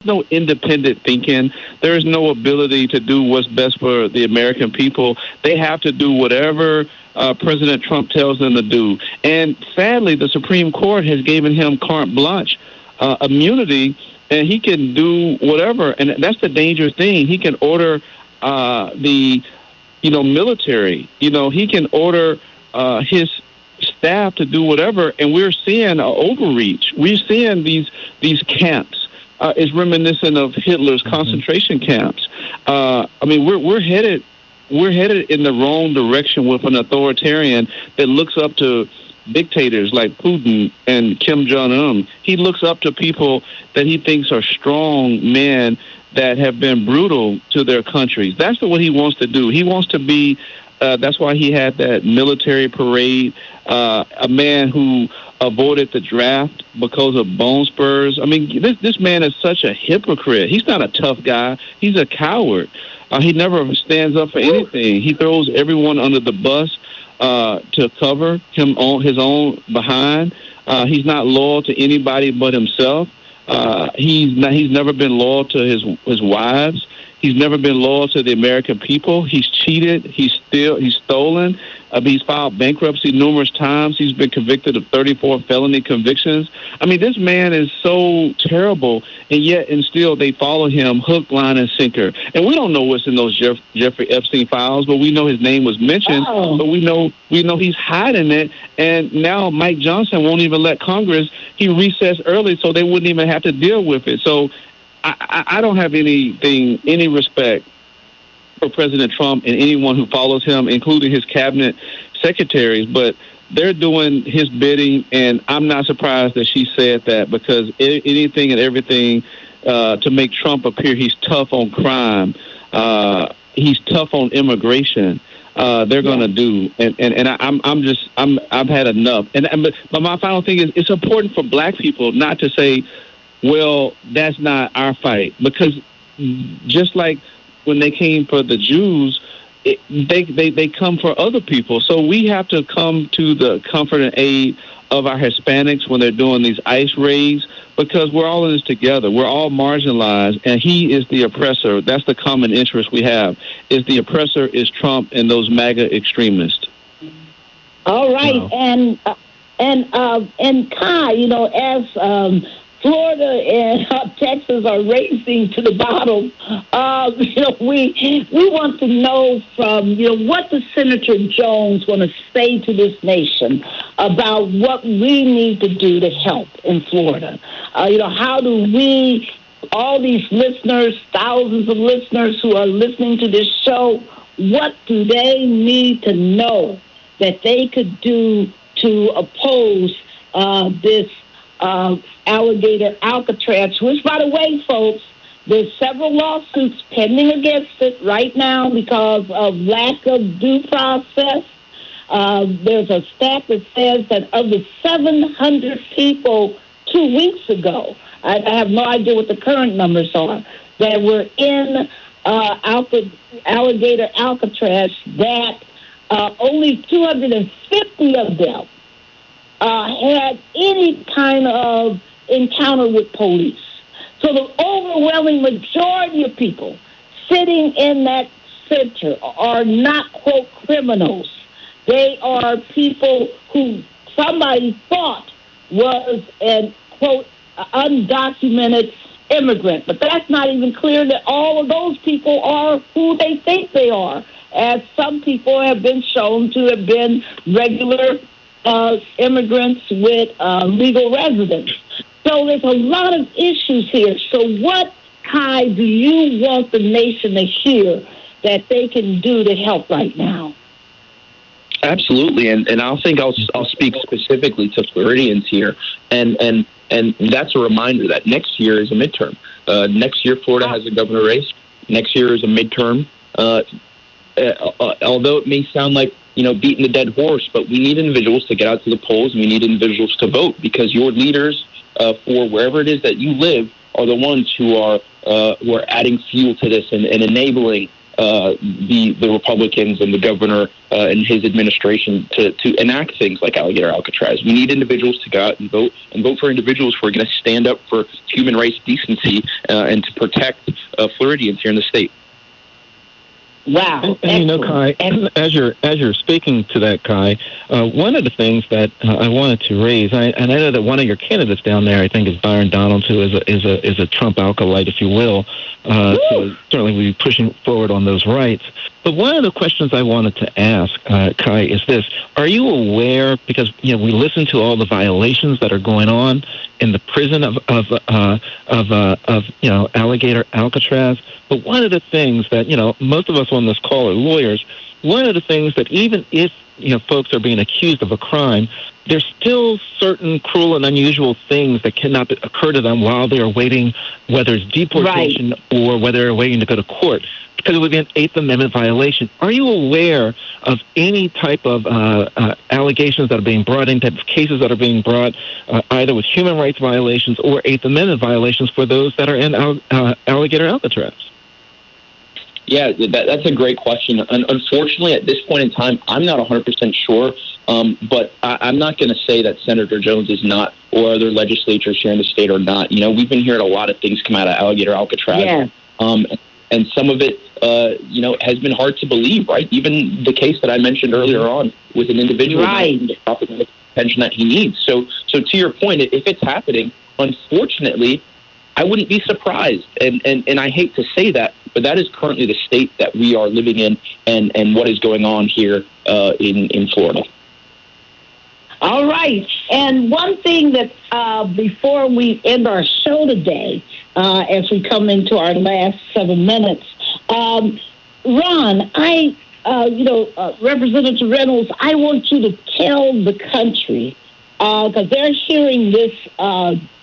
no independent thinking. There is no ability to do what's best for the American people. They have to do whatever President Trump tells them to do. And sadly, the Supreme Court has given him carte blanche immunity, and he can do whatever. And that's the dangerous thing. He can order the military. He can order his staff to do whatever. And we're seeing an overreach. We're seeing these camps. Is reminiscent of Hitler's concentration camps. We're headed in the wrong direction with an authoritarian that looks up to dictators like Putin and Kim Jong-un. He looks up to people that he thinks are strong men that have been brutal to their countries. That's what he wants to do. He wants to be. That's why he had that military parade. A man who avoided the draft because of bone spurs. I mean, this man is such a hypocrite. He's not a tough guy. He's a coward. He never stands up for anything. He throws everyone under the bus to cover him on his own behind. He's not loyal to anybody but himself. He's never been loyal to his wives. He's never been loyal to the American people. He's cheated. He's stolen. He's filed bankruptcy numerous times. He's been convicted of 34 felony convictions. I mean, this man is so terrible, and still they follow him hook, line, and sinker. And we don't know what's in those Jeffrey Epstein files, but we know his name was mentioned. Oh. But we know he's hiding it. And now Mike Johnson won't even let Congress. He recessed early, so they wouldn't even have to deal with it. So I don't have any respect for President Trump and anyone who follows him, including his cabinet secretaries, but they're doing his bidding, and I'm not surprised that she said that, because anything and everything to make Trump appear he's tough on crime, he's tough on immigration, they're going to do, and I've had enough. But my final thing is, it's important for black people not to say, well, that's not our fight, because just like when they came for the Jews, they come for other people. So we have to come to the comfort and aid of our Hispanics when they're doing these ICE raids, because we're all in this together. We're all marginalized, and he is the oppressor. That's the common interest we have. Is the oppressor is Trump and those MAGA extremists. All right, wow. and Kai, as Florida and Texas are racing to the bottom. We want to know from what does Senator Jones want to say to this nation about what we need to do to help in Florida. How do we, all these listeners, thousands of listeners who are listening to this show, what do they need to know that they could do to oppose this Alligator, Alcatraz, which, by the way, folks, there's several lawsuits pending against it right now because of lack of due process. There's a stat that says that of the 700 people 2 weeks ago, I have no idea what the current numbers are, that were in Alligator, Alcatraz, that only 250 of them had any kind of encounter with police. So the overwhelming majority of people sitting in that center are not, quote, criminals. They are people who somebody thought was an, quote, undocumented immigrant. But that's not even clear that all of those people are who they think they are, as some people have been shown to have been regular immigrants with legal residence. So there's a lot of issues here. So what, Kai, do you want the nation to hear that they can do to help right now? Absolutely, and I'll speak specifically to Floridians here, and that's a reminder that next year is a midterm. Next year, Florida has a governor race. Next year is a midterm. Although it may sound like beating the dead horse, but we need individuals to get out to the polls, and we need individuals to vote, because your leaders for wherever it is that you live are the ones who are adding fuel to this and enabling the Republicans and the governor and his administration to enact things like Alligator, Alcatraz. We need individuals to go out and vote for individuals who are going to stand up for human rights, decency, and to protect Floridians here in the state. Wow. And Kai, as you're speaking to that, Kai, one of the things that I wanted to raise, and I know that one of your candidates down there, I think, is Byron Donalds, who is a Trump acolyte, if you will. So certainly we'll be pushing forward on those rights. But one of the questions I wanted to ask, Kai, is this: are you aware? Because we listen to all the violations that are going on in the prison of Alligator, Alcatraz. But one of the things that most of us on this call are lawyers. One of the things that even if folks are being accused of a crime, there's still certain cruel and unusual things that cannot occur to them while they are waiting, whether it's deportation or whether they're waiting to go to court, because it would be an Eighth Amendment violation. Are you aware of any type of allegations that are being brought in, type of cases that are being brought either with human rights violations or Eighth Amendment violations for those that are in Alligator, Alcatraz? Yeah, that's a great question. Unfortunately, at this point in time, I'm not 100% sure, but I'm not going to say that Senator Jones is not, or other legislators here in the state are not. We've been hearing a lot of things come out of Alligator, Alcatraz, and some of it, has been hard to believe, right? Even the case that I mentioned earlier on with an individual the attention that he needs. So to your point, if it's happening, unfortunately, I wouldn't be surprised, and I hate to say that, but that is currently the state that we are living in, and what is going on here in Florida. All right. And one thing that before we end our show today, as we come into our last 7 minutes, Ron, Representative Reynolds, I want you to tell the country, because they're hearing this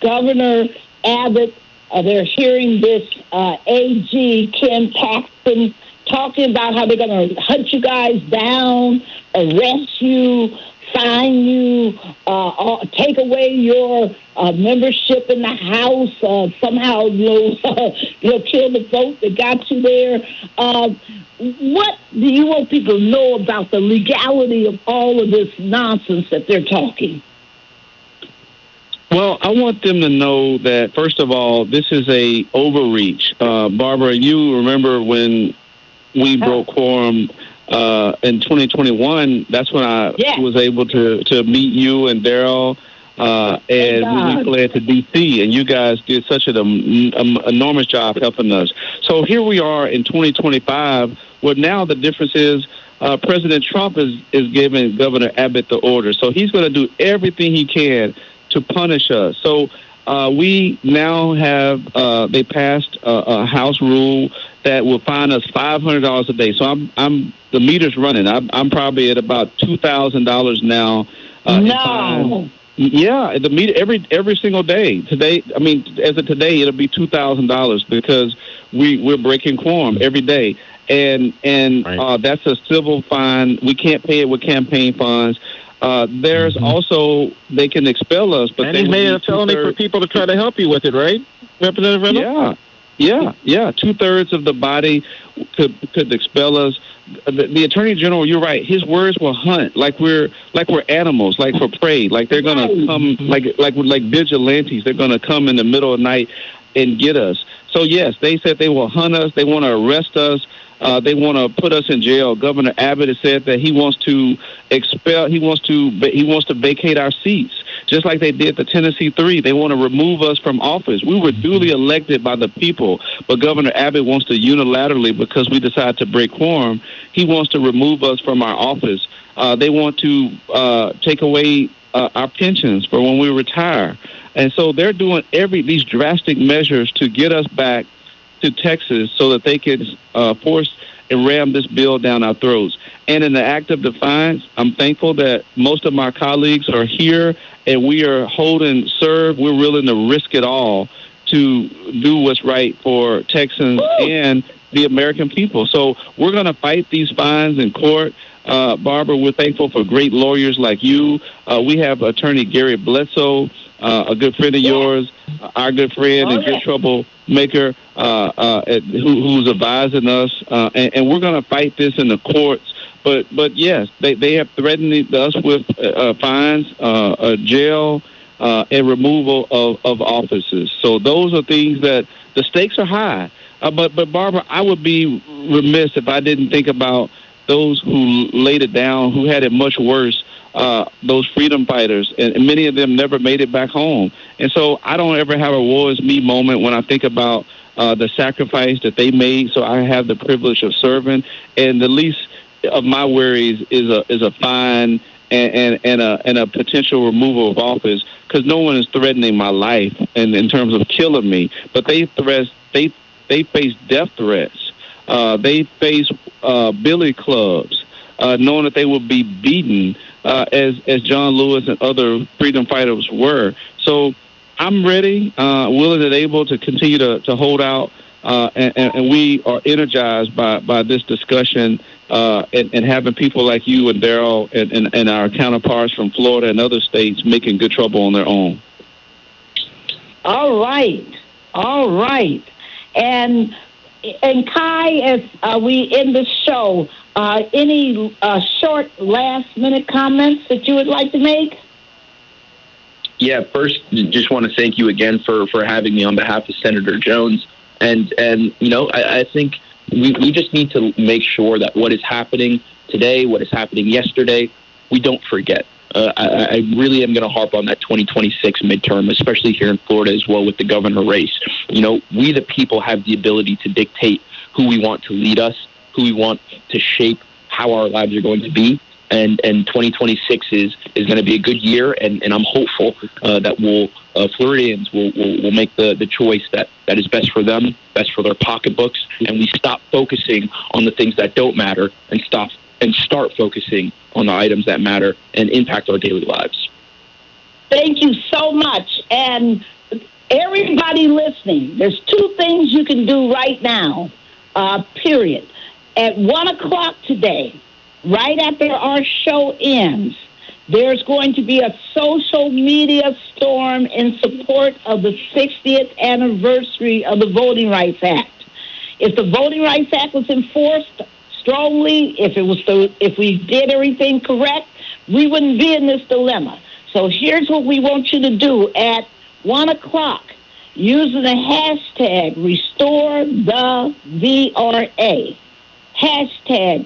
Governor Abbott, they're hearing this AG Ken Paxton talking about how they're going to hunt you guys down, arrest you, fine you, take away your membership in the House, somehow kill the vote that got you there. What do you want people to know about the legality of all of this nonsense that they're talking? Well, I want them to know that, first of all, this is a overreach. Barbara, you remember when we broke quorum in 2021, that's when I was able to meet you and Daryl, and we fled to D.C., and you guys did such an enormous job helping us. So here we are in 2025, where now the difference is President Trump is giving Governor Abbott the order. So he's going to do everything he can to punish us. So we now have, they passed a House rule that will fine us $500 a day. So I'm the meter's running. I'm probably at about $2,000 now. No. Yeah, the meter every single day. Today, as of today, it'll be $2,000 because we're breaking quorum every day, and that's a civil fine. We can't pay it with campaign funds. There's also, they can expel us, but and he's made it a felony for people to try to help you with it, right, Representative Reynolds? Yeah. 2/3 of the body could expel us. The Attorney General, you're right. His words will hunt like we're animals, like for prey. Like they're gonna come like vigilantes. They're gonna come in the middle of the night and get us. So yes, they said they will hunt us. They want to arrest us. They want to put us in jail. Governor Abbott has said that he wants to expel. He wants to vacate our seats, just like they did the Tennessee 3. They want to remove us from office. We were duly elected by the people, but Governor Abbott wants to unilaterally, because we decided to break quorum, he wants to remove us from our office. They want to take away our pensions for when we retire, and so they're doing these drastic measures to get us back to Texas so that they can force and ram this bill down our throats. And in the act of defiance, I'm thankful that most of my colleagues are here and we are holding serve. We're willing to risk it all to do what's right for Texans and the American people. So we're going to fight these fines in court. Barbara, we're thankful for great lawyers like you. We have Attorney Gary Bledsoe, a good friend of yours, our good friend and good troublemaker, who's advising us, and we're going to fight this in the courts. But yes, they have threatened us with fines, jail, and removal of offices. So those are things that the stakes are high. But Barbara, I would be remiss if I didn't think about those who laid it down, who had it much worse. Those freedom fighters, and many of them never made it back home. And so I don't ever have a woe is me moment when I think about the sacrifice that they made. So I have the privilege of serving, and the least of my worries is a fine and a potential removal of office, because no one is threatening my life in terms of killing me, but they face death threats. They face billy clubs, knowing that they will be beaten, as John Lewis and other freedom fighters were. So I'm ready, willing and able to continue to hold out, and we are energized by this discussion, and having people like you and Daryl and our counterparts from Florida and other states making good trouble on their own. All right. And Kai, as we end the show, any short last-minute comments that you would like to make? Yeah, first, just want to thank you again for having me on behalf of Senator Jones. And I think we just need to make sure that what is happening today, what is happening yesterday, we don't forget. I really am going to harp on that 2026 midterm, especially here in Florida as well with the governor race. We the people have the ability to dictate who we want to lead us, who we want to shape how our lives are going to be. And 2026 is going to be a good year, and I'm hopeful that Floridians will make the choice that is best for them, best for their pocketbooks, and we stop focusing on the things that don't matter and start focusing on the items that matter and impact our daily lives. Thank you so much. And everybody listening, there's two things you can do right now, period. At 1 o'clock today, right after our show ends, there's going to be a social media storm in support of the 60th anniversary of the Voting Rights Act. If the Voting Rights Act was enforced strongly, if we did everything correct, we wouldn't be in this dilemma. So here's what we want you to do at 1 o'clock, using the hashtag #RestoreTheVRA. Hashtag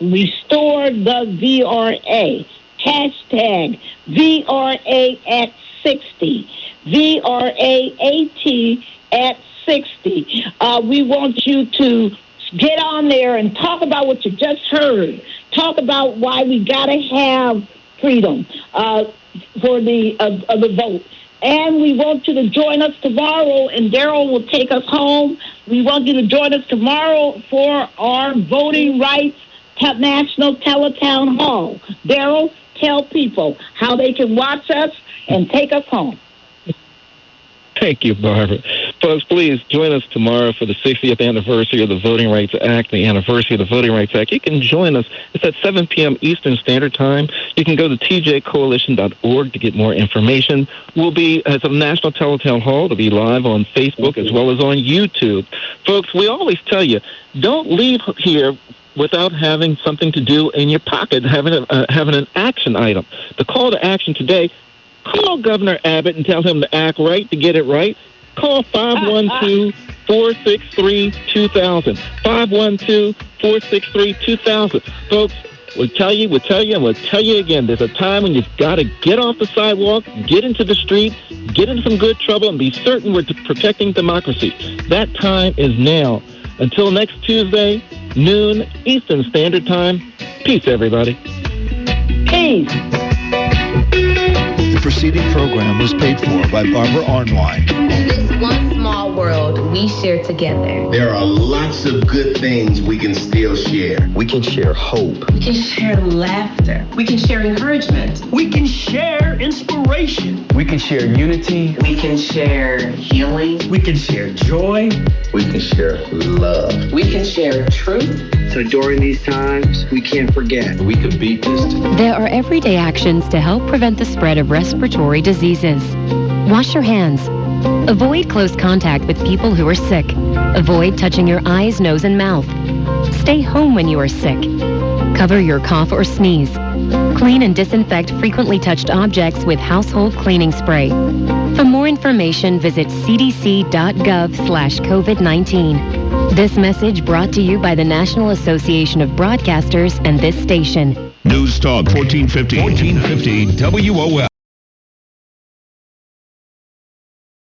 #RestoreTheVRA. Hashtag VRA at 60. VRAAT at 60. We want you to get on there and talk about what you just heard. Talk about why we got to have freedom for the vote. And we want you to join us tomorrow, and Daryl will take us home. We want you to join us tomorrow for our Voting Rights National Teletown Hall. Daryl, tell people how they can watch us and take us home. Thank you, Barbara. Folks, please join us tomorrow for the 60th anniversary of the Voting Rights Act, the anniversary of the Voting Rights Act. You can join us. It's at 7 p.m. Eastern Standard Time. You can go to tjcoalition.org to get more information. We'll be, as a National Teletown Hall, to be live on Facebook as well as on YouTube. Folks, we always tell you, don't leave here without having something to do in your pocket, having an action item. The call to action today: call Governor Abbott and tell him to act right, to get it right. Call 512-463-2000. 512-463-2000. Folks, we'll tell you, and we'll tell you again, there's a time when you've got to get off the sidewalk, get into the street, get into some good trouble, and be certain we're protecting democracy. That time is now. Until next Tuesday, noon, Eastern Standard Time. Peace, everybody. Peace. The preceding program was paid for by Barbara Arnwine. In this one small world we share together, there are lots of good things we can still share. We can share hope. We can share laughter. We can share encouragement. We can share inspiration. We can share unity. We can share healing. We can share joy. We can share love. We can share truth. So during these times, we can't forget. We can beat this. There are everyday actions to help prevent the spread of respiratory diseases. Wash your hands. Avoid close contact with people who are sick. Avoid touching your eyes, nose, and mouth. Stay home when you are sick. Cover your cough or sneeze. Clean and disinfect frequently touched objects with household cleaning spray. For more information, visit cdc.gov/COVID-19. This message brought to you by the National Association of Broadcasters and this station. News Talk 1450 WOL.